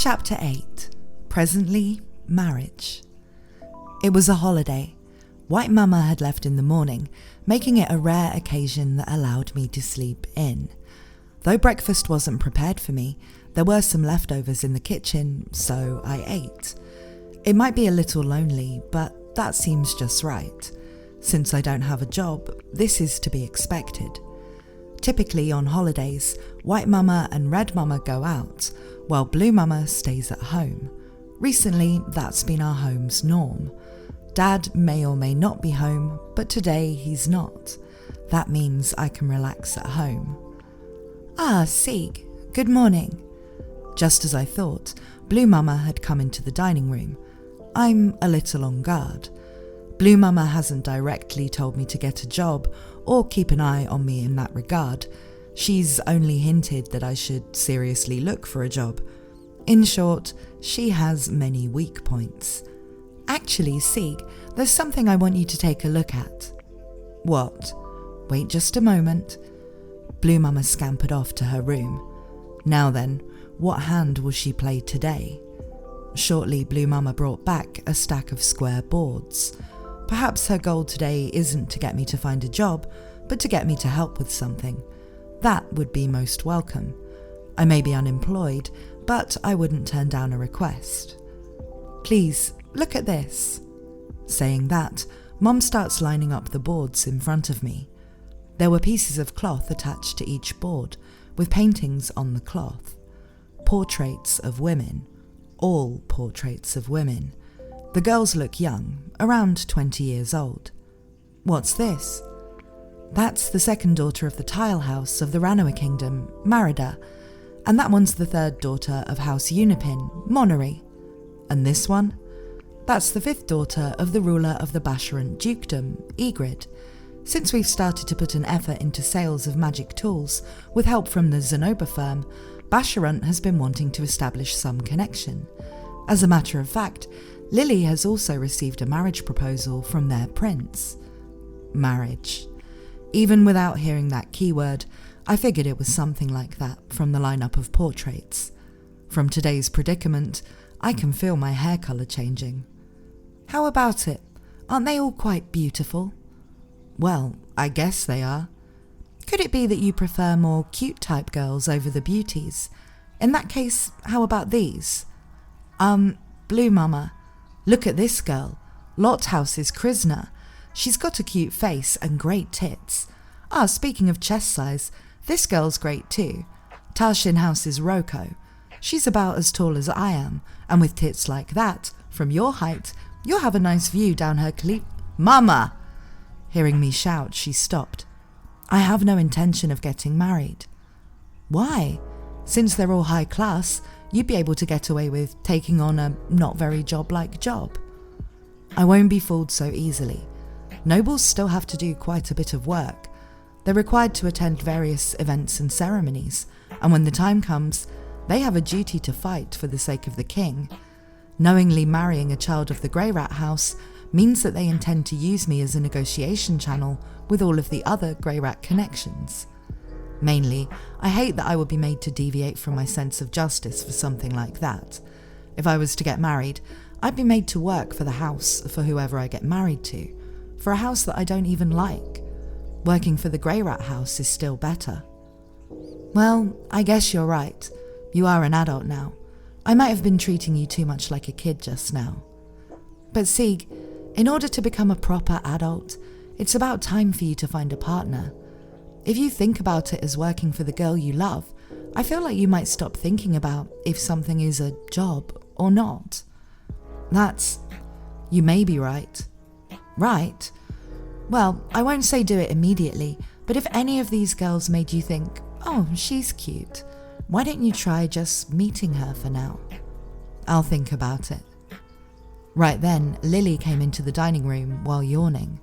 Chapter 8. Presently, Marriage. It was a holiday. White Mama had left in the morning, making it a rare occasion that allowed me to sleep in. Though breakfast wasn't prepared for me, there were some leftovers in the kitchen, so I ate. It might be a little lonely, but that seems just right. Since I don't have a job, this is to be expected. Typically on holidays, White Mama and Red Mama go out, while Blue Mama stays at home. Recently, that's been our home's norm. Dad may or may not be home, but today he's not. That means I can relax at home. Ah, Sieg, good morning. Just as I thought, Blue Mama had come into the dining room. I'm a little on guard. Blue Mama hasn't directly told me to get a job or keep an eye on me in that regard. She's only hinted that I should seriously look for a job. In short, she has many weak points. Actually, Sieg, there's something I want you to take a look at. What? Wait just a moment. Blue Mama scampered off to her room. Now then, what hand will she play today? Shortly, Blue Mama brought back a stack of square boards. Perhaps her goal today isn't to get me to find a job, but to get me to help with something. That would be most welcome. I may be unemployed, but I wouldn't turn down a request. Please, look at this. Saying that, Mum starts lining up the boards in front of me. There were pieces of cloth attached to each board, with paintings on the cloth. Portraits of women. All portraits of women. The girls look young, around 20 years old. What's this? That's the second daughter of the tile house of the Ranoa Kingdom, Marida, and that one's the third daughter of House Unipin, Monnery. And this one? That's the fifth daughter of the ruler of the Basharant Dukedom, Ygritte. Since we've started to put an effort into sales of magic tools, with help from the Zenoba firm, Basharant has been wanting to establish some connection. As a matter of fact, Lily has also received a marriage proposal from their prince. Marriage. Even without hearing that keyword, I figured it was something like that from the lineup of portraits. From today's predicament, I can feel my hair colour changing. How about it? Aren't they all quite beautiful? Well, I guess they are. Could it be that you prefer more cute type girls over the beauties? In that case, how about these? Blue Mama. Look at this girl. Lothouse's Krishna. She's got a cute face and great tits. Ah, speaking of chest size, this girl's great too. Tarshin House's Roko. She's about as tall as I am, and with tits like that, from your height, you'll have a nice view down her Mama! Hearing me shout, she stopped. I have no intention of getting married. Why? Since they're all high class, you'd be able to get away with taking on a not very job-like job. I won't be fooled so easily. Nobles still have to do quite a bit of work. They're required to attend various events and ceremonies, and when the time comes, they have a duty to fight for the sake of the king. Knowingly marrying a child of the Greyrat house means that they intend to use me as a negotiation channel with all of the other Greyrat connections. Mainly, I hate that I will be made to deviate from my sense of justice for something like that. If I was to get married, I'd be made to work for the house for whoever I get married to, for a house that I don't even like. Working for the Greyrat house is still better. Well, I guess you're right. You are an adult now. I might have been treating you too much like a kid just now. But Sieg, in order to become a proper adult, it's about time for you to find a partner. If you think about it as working for the girl you love, I feel like you might stop thinking about if something is a job or not. You may be right. Right? Well, I won't say do it immediately, but if any of these girls made you think, oh, she's cute, why don't you try just meeting her for now? I'll think about it. Right then, Lily came into the dining room while yawning.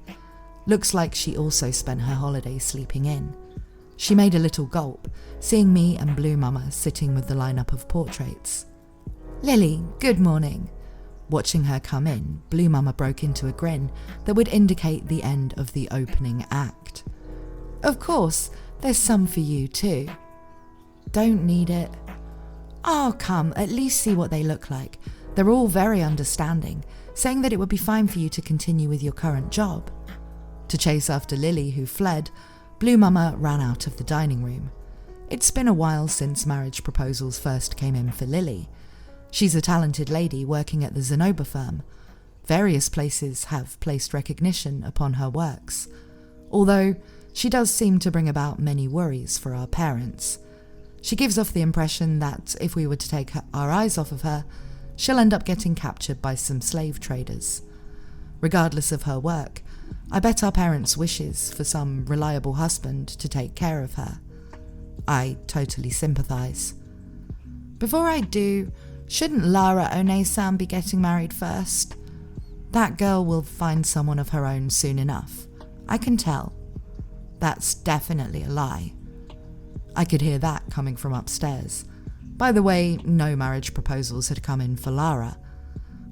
Looks like she also spent her holiday sleeping in. She made a little gulp, seeing me and Blue Mama sitting with the lineup of portraits. Lily, good morning. Watching her come in, Blue Mama broke into a grin that would indicate the end of the opening act. Of course, there's some for you too. Don't need it. Oh, come, at least see what they look like. They're all very understanding, saying that it would be fine for you to continue with your current job. To chase after Lily, who fled, Blue Mama ran out of the dining room. It's been a while since marriage proposals first came in for Lily. She's a talented lady working at the Zenoba firm. Various places have placed recognition upon her works, although she does seem to bring about many worries for our parents. She gives off the impression that if we were to take our eyes off of her, she'll end up getting captured by some slave traders. Regardless of her work, I bet our parents' wishes for some reliable husband to take care of her. I totally sympathise. Before I do, shouldn't Lara One-san be getting married first? That girl will find someone of her own soon enough. I can tell. That's definitely a lie. I could hear that coming from upstairs. By the way, no marriage proposals had come in for Lara.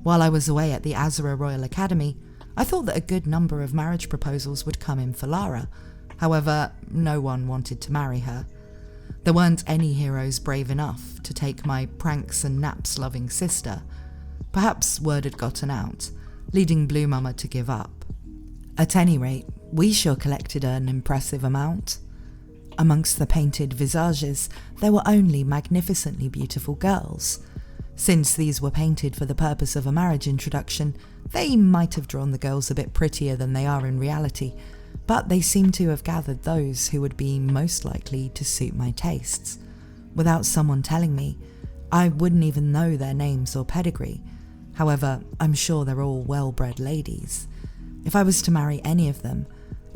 While I was away at the Azura Royal Academy, I thought that a good number of marriage proposals would come in for Lara. However, no one wanted to marry her. There weren't any heroes brave enough to take my pranks and naps loving sister. Perhaps word had gotten out, leading Blue Mama to give up. At any rate, we sure collected an impressive amount. Amongst the painted visages, there were only magnificently beautiful girls. Since these were painted for the purpose of a marriage introduction, they might have drawn the girls a bit prettier than they are in reality, but they seemed to have gathered those who would be most likely to suit my tastes. Without someone telling me, I wouldn't even know their names or pedigree. However, I'm sure they're all well-bred ladies. If I was to marry any of them,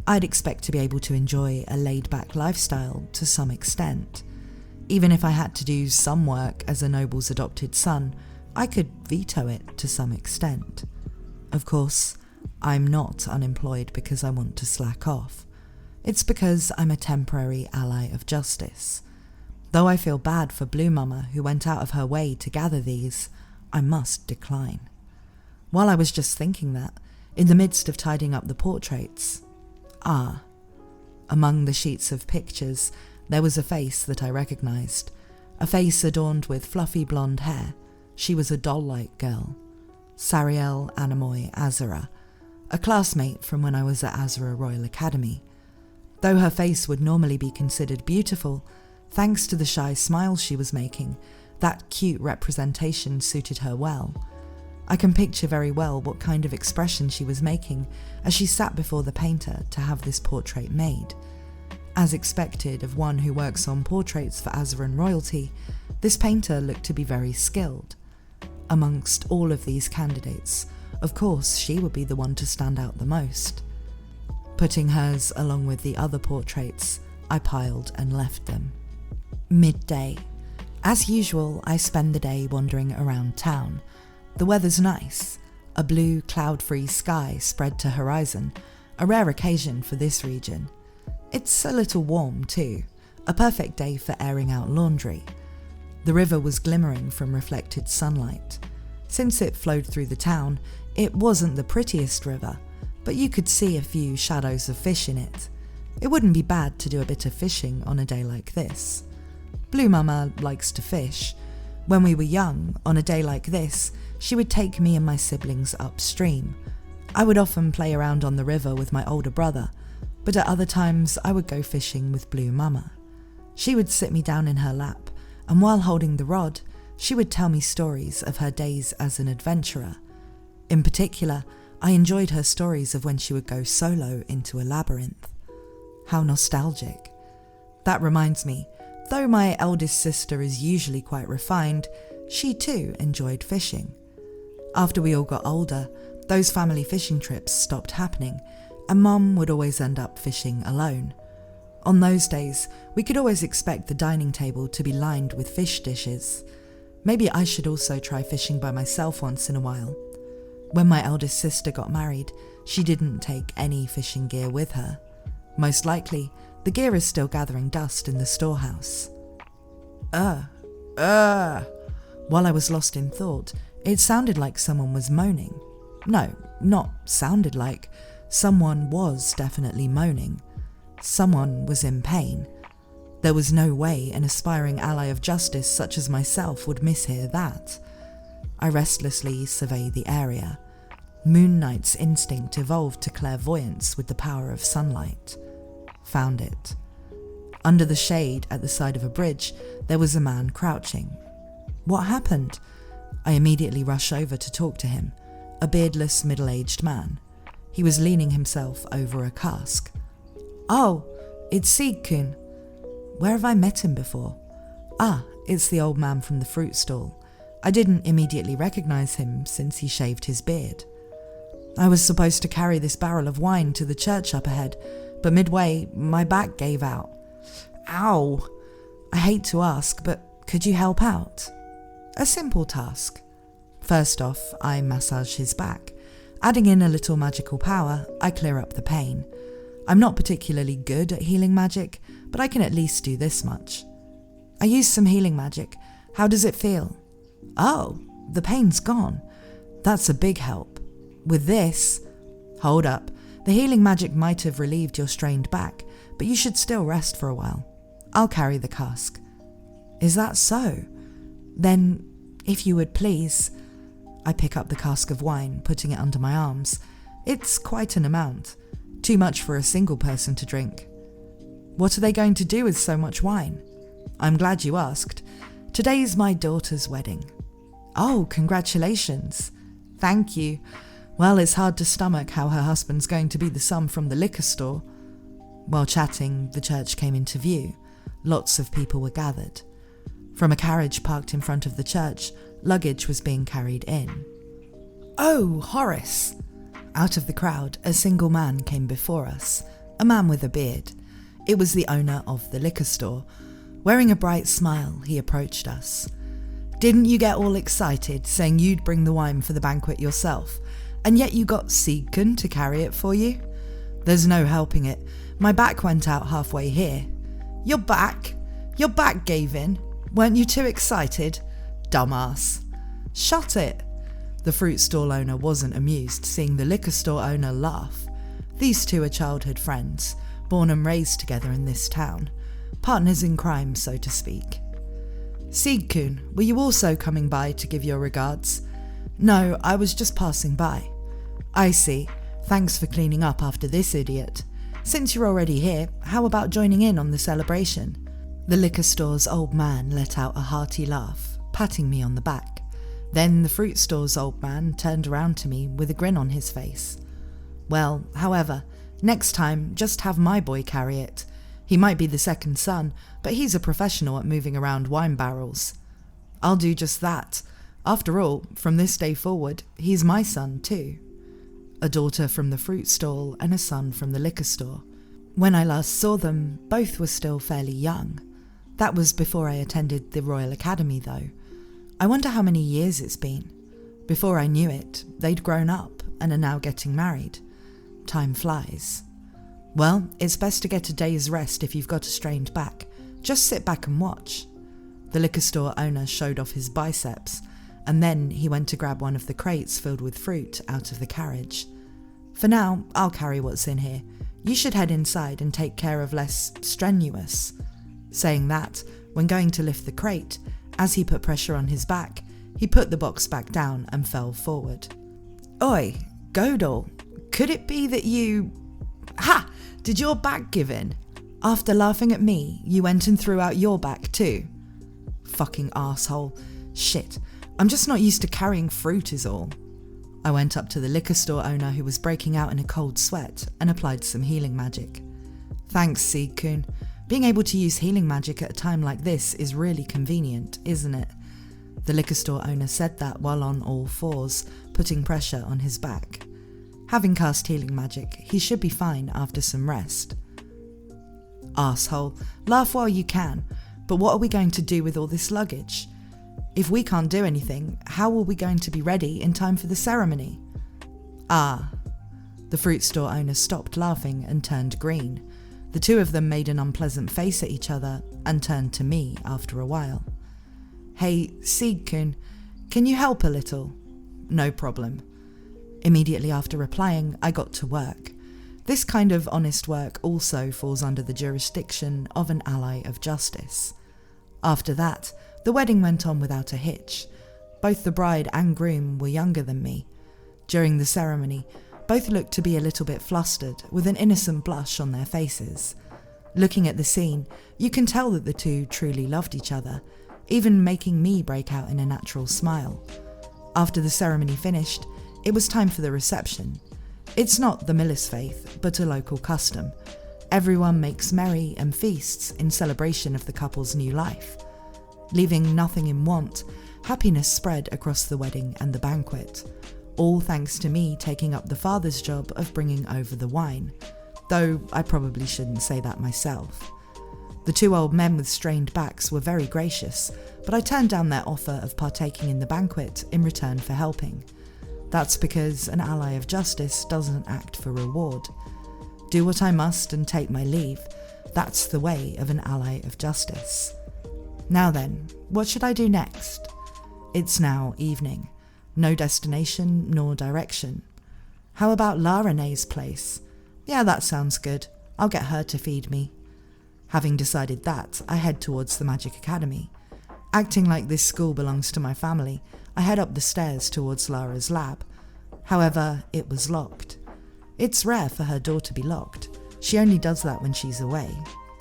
I'd expect to be able to enjoy a laid-back lifestyle to some extent. Even if I had to do some work as a noble's adopted son, I could veto it to some extent. Of course, I'm not unemployed because I want to slack off. It's because I'm a temporary ally of justice. Though I feel bad for Blue Mama, who went out of her way to gather these, I must decline. While I was just thinking that, in the midst of tidying up the portraits, among the sheets of pictures, there was a face that I recognised. A face adorned with fluffy blonde hair. She was a doll-like girl. Sariel Anamoy Azura, a classmate from when I was at Azura Royal Academy. Though her face would normally be considered beautiful, thanks to the shy smile she was making, that cute representation suited her well. I can picture very well what kind of expression she was making as she sat before the painter to have this portrait made. As expected of one who works on portraits for Azuran royalty, this painter looked to be very skilled. Amongst all of these candidates, of course she would be the one to stand out the most. Putting hers along with the other portraits, I piled and left them. Midday. As usual, I spend the day wandering around town. The weather's nice. A blue, cloud-free sky spread to horizon, a rare occasion for this region. It's a little warm too, a perfect day for airing out laundry. The river was glimmering from reflected sunlight. Since it flowed through the town, it wasn't the prettiest river, but you could see a few shadows of fish in it. It wouldn't be bad to do a bit of fishing on a day like this. Blue Mama likes to fish. When we were young, on a day like this, she would take me and my siblings upstream. I would often play around on the river with my older brother, but at other times I would go fishing with Blue Mama. She would sit me down in her lap, and while holding the rod, she would tell me stories of her days as an adventurer. In particular, I enjoyed her stories of when she would go solo into a labyrinth. How nostalgic. That reminds me, though my eldest sister is usually quite refined, she too enjoyed fishing. After we all got older, those family fishing trips stopped happening, and Mum would always end up fishing alone. On those days, we could always expect the dining table to be lined with fish dishes. Maybe I should also try fishing by myself once in a while. When my eldest sister got married, she didn't take any fishing gear with her. Most likely, the gear is still gathering dust in the storehouse. While I was lost in thought, it sounded like someone was moaning. No, not sounded like. Someone was definitely moaning. Someone was in pain. There was no way an aspiring ally of justice such as myself would mishear that. I restlessly survey the area. Moon Knight's instinct evolved to clairvoyance with the power of sunlight. Found it. Under the shade at the side of a bridge, there was a man crouching. What happened? I immediately rush over to talk to him, a beardless, middle-aged man. He was leaning himself over a cask. Oh, it's Sieghart. Where have I met him before? Ah, it's the old man from the fruit stall. I didn't immediately recognize him since he shaved his beard. I was supposed to carry this barrel of wine to the church up ahead, but midway, my back gave out. Ow! I hate to ask, but could you help out? A simple task. First off, I massage his back. Adding in a little magical power, I clear up the pain. I'm not particularly good at healing magic, but I can at least do this much. I used some healing magic. How does it feel? Oh, the pain's gone. That's a big help. With this... Hold up. The healing magic might have relieved your strained back, but you should still rest for a while. I'll carry the cask. Is that so? Then, if you would please... I pick up the cask of wine, putting it under my arms. It's quite an amount. Too much for a single person to drink. What are they going to do with so much wine? I'm glad you asked. Today's my daughter's wedding. Oh, congratulations. Thank you. Well, it's hard to stomach how her husband's going to be the son from the liquor store. While chatting, the church came into view. Lots of people were gathered. From a carriage parked in front of the church, luggage was being carried in. Oh, Horace! Out of the crowd, a single man came before us, a man with a beard. It was the owner of the liquor store. Wearing a bright smile, he approached us. Didn't you get all excited, saying you'd bring the wine for the banquet yourself, and yet you got Sieghart to carry it for you? There's no helping it. My back went out halfway here. Your back? Your back gave in? Weren't you too excited? Dumbass. Shut it. The fruit stall owner wasn't amused seeing the liquor store owner laugh. These two are childhood friends, born and raised together in this town. Partners in crime, so to speak. Sieghart, were you also coming by to give your regards? No, I was just passing by. I see. Thanks for cleaning up after this idiot. Since you're already here, how about joining in on the celebration? The liquor store's old man let out a hearty laugh, patting me on the back. Then the fruit store's old man turned around to me with a grin on his face. Well, however, next time just have my boy carry it. He might be the second son, but he's a professional at moving around wine barrels. I'll do just that. After all, from this day forward, he's my son too. A daughter from the fruit stall and a son from the liquor store. When I last saw them, both were still fairly young. That was before I attended the Royal Academy though. I wonder how many years it's been. Before I knew it, they'd grown up and are now getting married. Time flies. Well, it's best to get a day's rest if you've got a strained back. Just sit back and watch. The liquor store owner showed off his biceps, and then he went to grab one of the crates filled with fruit out of the carriage. For now, I'll carry what's in here. You should head inside and take care of less strenuous. Saying that, when going to lift the crate, as he put pressure on his back, he put the box back down and fell forward. Oi, Godel, could it be that you... Ha! Did your back give in? After laughing at me, you went and threw out your back too. Fucking arsehole. Shit, I'm just not used to carrying fruit is all. I went up to the liquor store owner who was breaking out in a cold sweat and applied some healing magic. Thanks, Sieghart. Being able to use healing magic at a time like this is really convenient, isn't it? The liquor store owner said that while on all fours, putting pressure on his back. Having cast healing magic, he should be fine after some rest. Arsehole, laugh while you can, but what are we going to do with all this luggage? If we can't do anything, how are we going to be ready in time for the ceremony? Ah. The fruit store owner stopped laughing and turned green. The two of them made an unpleasant face at each other and turned to me after a while. Hey, Sieghart, can you help a little? No problem. Immediately after replying, I got to work. This kind of honest work also falls under the jurisdiction of an ally of justice. After that, the wedding went on without a hitch. Both the bride and groom were younger than me. During the ceremony, both looked to be a little bit flustered, with an innocent blush on their faces. Looking at the scene, you can tell that the two truly loved each other, even making me break out in a natural smile. After the ceremony finished, it was time for the reception. It's not the miller's faith, but a local custom. Everyone makes merry and feasts in celebration of the couple's new life. Leaving nothing in want, happiness spread across the wedding and the banquet, all thanks to me taking up the father's job of bringing over the wine, though I probably shouldn't say that myself. The two old men with strained backs were very gracious, but I turned down their offer of partaking in the banquet in return for helping. That's because an ally of justice doesn't act for reward. Do what I must and take my leave. That's the way of an ally of justice. Now then, what should I do next? It's now evening. No destination nor direction. How about La Renee's place? Yeah, that sounds good. I'll get her to feed me. Having decided that, I head towards the Magic Academy. Acting like this school belongs to my family, I head up the stairs towards Lara's lab. However, it was locked. It's rare for her door to be locked. She only does that when she's away.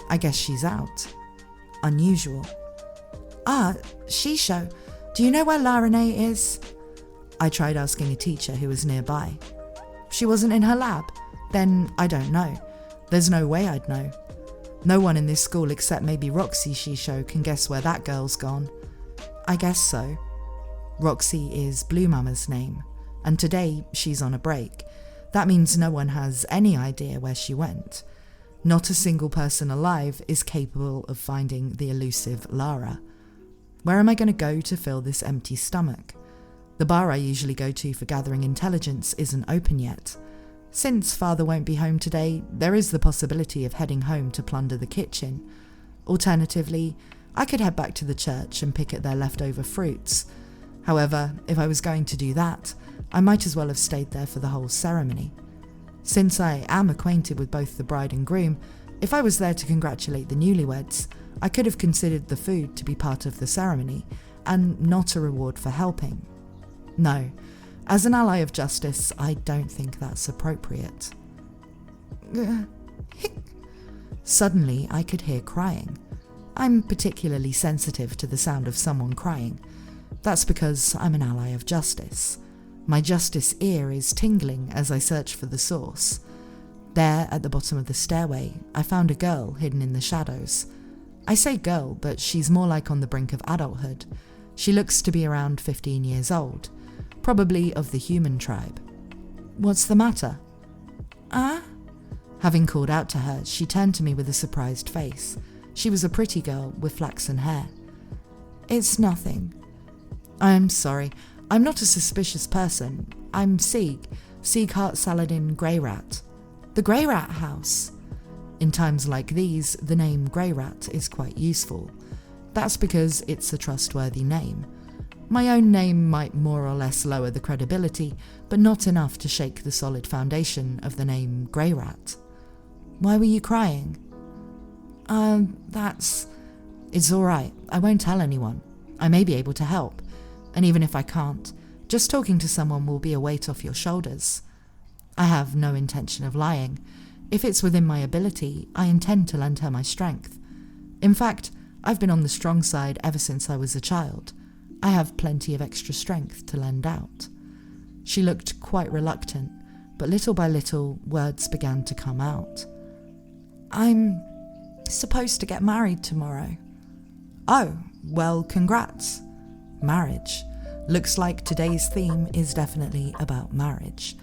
I guess she's out. Unusual. Shisho, do you know where La Renee is? I tried asking a teacher who was nearby. She wasn't in her lab? Then I don't know. There's no way I'd know. No one in this school except maybe Roxy Shisho can guess where that girl's gone. I guess so. Roxy is Blue Mama's name, and today she's on a break. That means no one has any idea where she went. Not a single person alive is capable of finding the elusive Lara. Where am I going to go to fill this empty stomach? The bar I usually go to for gathering intelligence isn't open yet. Since father won't be home today, there is the possibility of heading home to plunder the kitchen. Alternatively, I could head back to the church and pick at their leftover fruits. However, if I was going to do that, I might as well have stayed there for the whole ceremony. Since I am acquainted with both the bride and groom, if I was there to congratulate the newlyweds, I could have considered the food to be part of the ceremony and not a reward for helping. No, as an ally of justice, I don't think that's appropriate. Suddenly, I could hear crying. I'm particularly sensitive to the sound of someone crying. That's because I'm an ally of justice. My justice ear is tingling as I search for the source. There, at the bottom of the stairway, I found a girl hidden in the shadows. I say girl, but she's more like on the brink of adulthood. She looks to be around 15 years old, probably of the human tribe. What's the matter? Having called out to her, she turned to me with a surprised face. She was a pretty girl with flaxen hair. It's nothing. I'm sorry. I'm not a suspicious person. I'm Sieghart Saladin Greyrat. The Greyrat house. In times like these, the name Greyrat is quite useful. That's because it's a trustworthy name. My own name might more or less lower the credibility, but not enough to shake the solid foundation of the name Greyrat. Why were you crying? It's alright. I won't tell anyone. I may be able to help. And even if I can't, just talking to someone will be a weight off your shoulders. I have no intention of lying. If it's within my ability, I intend to lend her my strength. In fact, I've been on the strong side ever since I was a child. I have plenty of extra strength to lend out. She looked quite reluctant, but little by little, words began to come out. I'm supposed to get married tomorrow. Oh, well, congrats. Marriage. Looks like today's theme is definitely about marriage.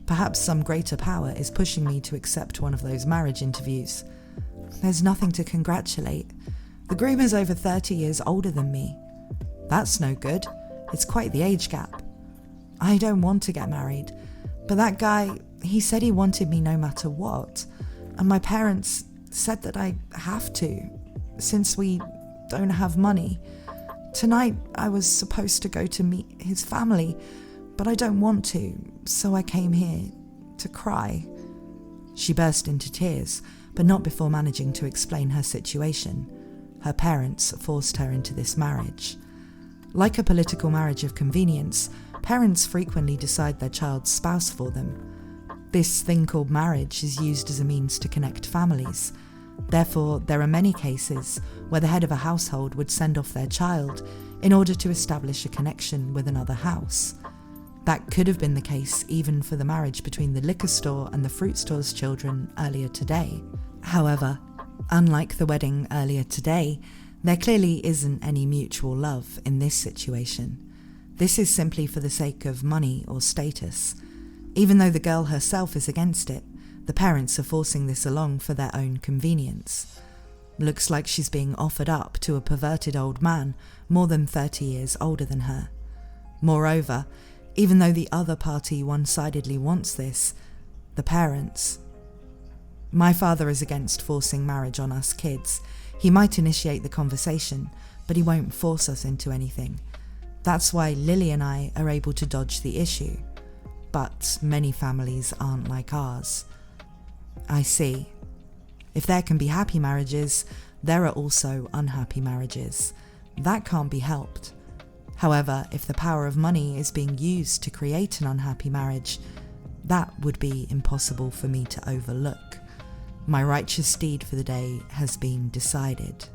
Perhaps some greater power is pushing me to accept one of those marriage interviews. There's nothing to congratulate. The groom is over 30 years older than me. That's no good. It's quite the age gap. I don't want to get married, but that guy, he said he wanted me no matter what, and my parents said that I have to, since we don't have money. Tonight I was supposed to go to meet his family, but I don't want to, so I came here to cry. She burst into tears, but not before managing to explain her situation. Her parents forced her into this marriage. Like a political marriage of convenience, parents frequently decide their child's spouse for them. This thing called marriage is used as a means to connect families. Therefore, there are many cases where the head of a household would send off their child in order to establish a connection with another house. That could have been the case even for the marriage between the liquor store and the fruit store's children earlier today. However, unlike the wedding earlier today, there clearly isn't any mutual love in this situation. This is simply for the sake of money or status. Even though the girl herself is against it, the parents are forcing this along for their own convenience. Looks like she's being offered up to a perverted old man more than 30 years older than her. Moreover, even though the other party one-sidedly wants this, the parents... My father is against forcing marriage on us kids. He might initiate the conversation, but he won't force us into anything. That's why Lily and I are able to dodge the issue. But many families aren't like ours. I see. If there can be happy marriages, there are also unhappy marriages. That can't be helped. However, if the power of money is being used to create an unhappy marriage, that would be impossible for me to overlook. My righteous deed for the day has been decided.